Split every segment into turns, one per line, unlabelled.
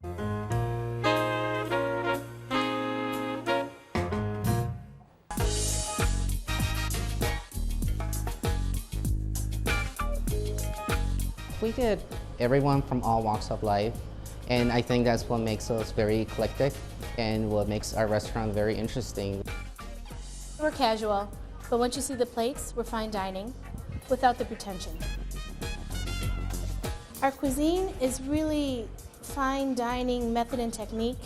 We get everyone from all walks of life, and I think that's what makes us very eclectic and what makes our restaurant very interesting.
We're casual, but once you see the plates, we're fine dining without the pretension. Our cuisine is really fine dining method and technique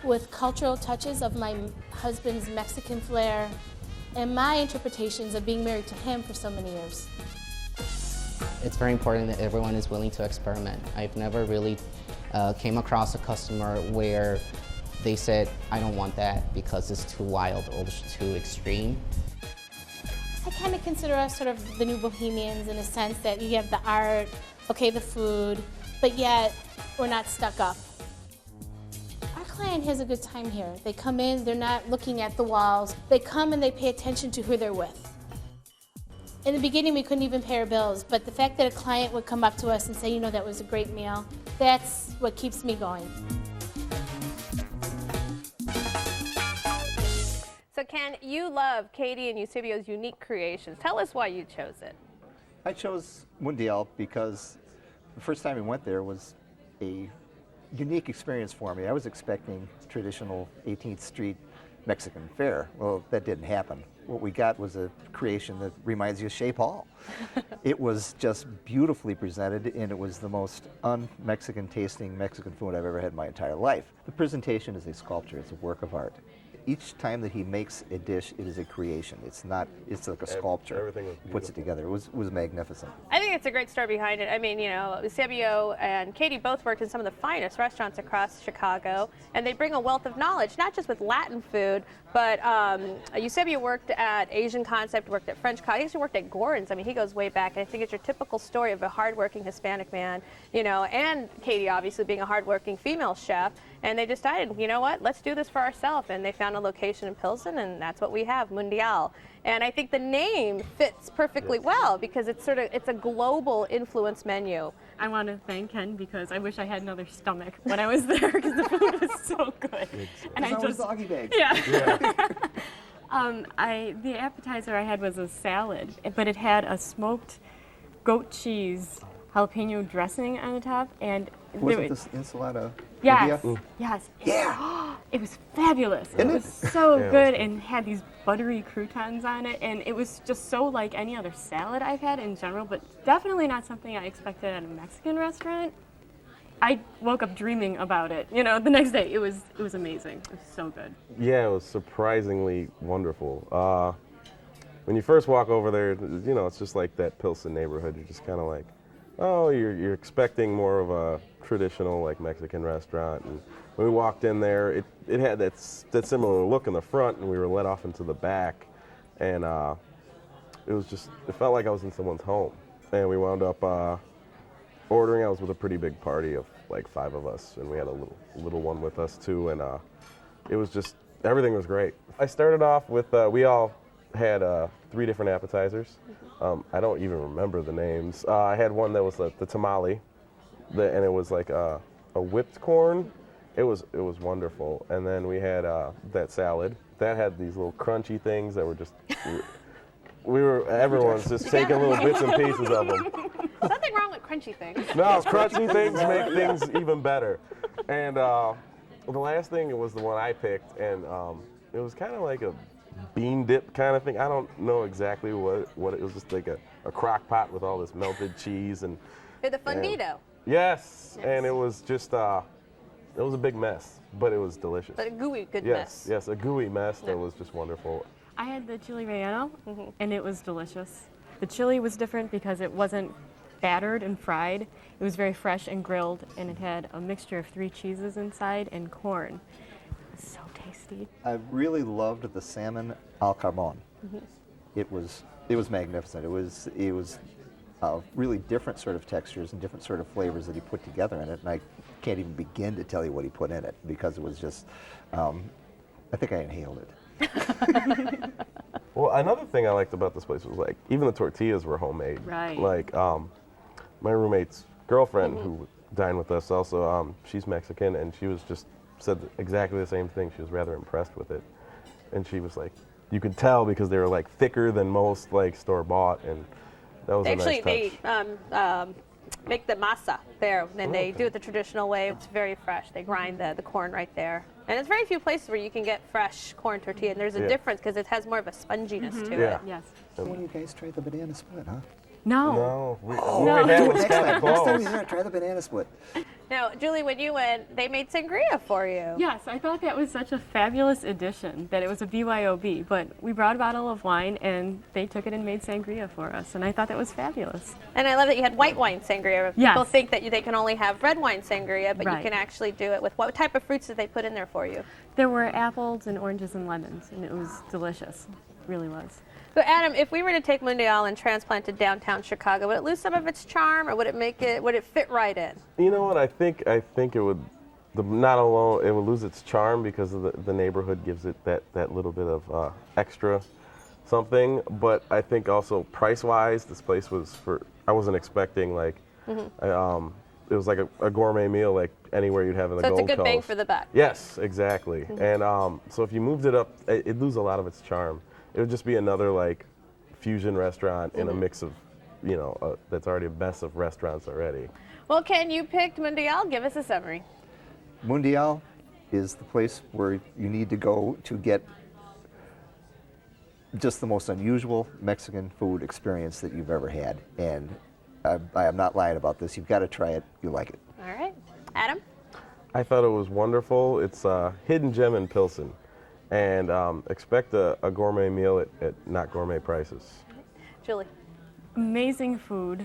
with cultural touches of my husband's Mexican flair and my interpretations of being married to him for so many years.
It's very important that everyone is willing to experiment. I've never really came across a customer where they said, I don't want that because it's too wild or it's too extreme.
I kind of consider us sort of the new bohemians in a sense that you have the art, okay, the food, but yet we're not stuck up. Our client has a good time here. They come in, they're not looking at the walls. They come and they pay attention to who they're with. In the beginning, we couldn't even pay our bills, but the fact that a client would come up to us and say, you know, that was a great meal, that's what keeps me going.
So Ken, you love Katie and Eusebio's unique creations. Tell us why you chose it.
I chose Mundial because the first time we went there was a unique experience for me. I was expecting traditional 18th Street Mexican fare. Well, that didn't happen. What we got was a creation that reminds you of Shea Paul. It was just beautifully presented, and it was the most un-Mexican tasting Mexican food I've ever had in my entire life. The presentation is a sculpture, it's a work of art. Each time that he makes a dish, it is a creation. It's not, it's like a sculpture.
Everything was
He puts it together. It was magnificent.
I think it's a great story behind it. I mean, you know, Eusebio and Katie both worked in some of the finest restaurants across Chicago, and they bring a wealth of knowledge, not just with Latin food, but Eusebio worked at Asian Concept, worked at French Concept, he actually worked at Gordon's. I mean, he goes way back. I think it's your typical story of a hardworking Hispanic man, you know, and Katie obviously being a hardworking female chef. And they decided, you know what, let's do this for ourselves. And they found a location in Pilsen, and that's what we have, Mundial. And I think the name fits perfectly well because it's a global influence menu.
I want to thank Ken because I wish I had another stomach when I was there because the food was so good.
And I just doggy bags.
Yeah. The appetizer I had was a salad, but it had a smoked goat cheese jalapeno dressing on the top, and
Wasn't this enchilada?
yes,
India?
yes,
Yeah.
it was fabulous. It was so good and had these buttery croutons on it, and it was just so like any other salad I've had in general, but definitely not something I expected at a Mexican restaurant. I woke up dreaming about it. You know, the next day it was amazing. It was so good.
Yeah, it was surprisingly wonderful. When you first walk over there, you know, it's just like that Pilsen neighborhood. You're just kind of like, oh, you're expecting more of a traditional like Mexican restaurant. And when we walked in there, it had that similar look in the front, and we were let off into the back, and it felt like I was in someone's home. And we wound up ordering. I was with a pretty big party of like 5 of us, and we had a little one with us too, and it was just, everything was great. I started off with, we all had 3 different appetizers. I don't even remember the names. I had one that was the tamale, and it was like a whipped corn. It was wonderful. And then we had that salad that had these little crunchy things that were just. Everyone's just taking little bits and pieces of them.
There's nothing wrong with crunchy things.
No, crunchy things make things even better. And the last thing was the one I picked, and it was kind of like a bean dip kind of thing. I don't know exactly what it was. Just like a crock pot with all this melted cheese and.
The fundido.
Yes, and it was just it was a big mess, but it was delicious.
But a gooey good
mess.
mess.
Yes, a gooey mess that was just wonderful.
I had the chili relleno, and it was delicious. The chili was different because it wasn't battered and fried. It was very fresh and grilled, and it had a mixture of 3 cheeses inside and corn. It was so tasty.
I really loved the salmon al carbon. It was magnificent. It was really different sort of textures and different sort of flavors that he put together in it, and I can't even begin to tell you what he put in it because it was just, I think I inhaled it.
Well, another thing I liked about this place was like even the tortillas were homemade.
Right.
Like my roommate's girlfriend, who dined with us also. She's Mexican, and she was just said exactly the same thing. She was rather impressed with it, and she was like, you could tell because they were like thicker than most like store bought, and that was
Actually,
a nice touch.
they make the masa there, and they do it the traditional way. It's very fresh. They grind the corn right there. And there's very few places where you can get fresh corn tortilla, and there's a difference because it has more of a sponginess to
Yeah.
it.
Yes.
So when you guys try the banana split, huh?
No.
No, we
No.
had it was
Next
kind
time,
of
next time
close.
you're there, try the banana split.
Now, Julie, when you went, they made sangria for you.
Yes, I thought that was such a fabulous addition that it was a BYOB, but we brought a bottle of wine and they took it and made sangria for us, and I thought that was fabulous.
And I love that you had white wine sangria.
Yes.
People think that they can only have red wine sangria, but you
Right.
can actually do it with what type of fruits did they put in there for you?
There were apples and oranges and lemons, and it was delicious. It really was.
So Adam, if we were to take Mundial and transplant it downtown Chicago, would it lose some of its charm, or would it fit right in?
You know what? I think it would. Not alone, it would lose its charm because of the neighborhood gives it that little bit of extra something. But I think also price-wise, this place was I wasn't expecting like. It was like a gourmet meal, like anywhere you'd have in the Gold
So it's a good bang
Coast.
for the buck.
Yes, exactly. And so if you moved it up, it'd lose a lot of its charm. It would just be another like fusion restaurant in a mix of, that's already a mess of restaurants already.
Well, Ken, you picked Mundial. Give us a summary.
Mundial is the place where you need to go to get just the most unusual Mexican food experience that you've ever had. And I am not lying about this. You've got to try it. You'll like it.
All right. Adam?
I thought it was wonderful. It's a hidden gem in Pilsen. And expect a gourmet meal at not gourmet prices.
Julie?
Amazing food,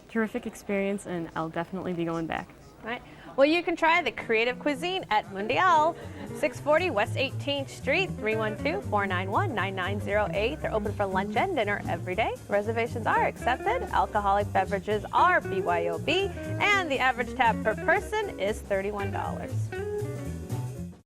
terrific experience, and I'll definitely be going back.
All right. Well, you can try the creative cuisine at Mundial, 640 West 18th Street, 312-491-9908. They're open for lunch and dinner every day. Reservations are accepted. Alcoholic beverages are BYOB, and the average tab per person is $31.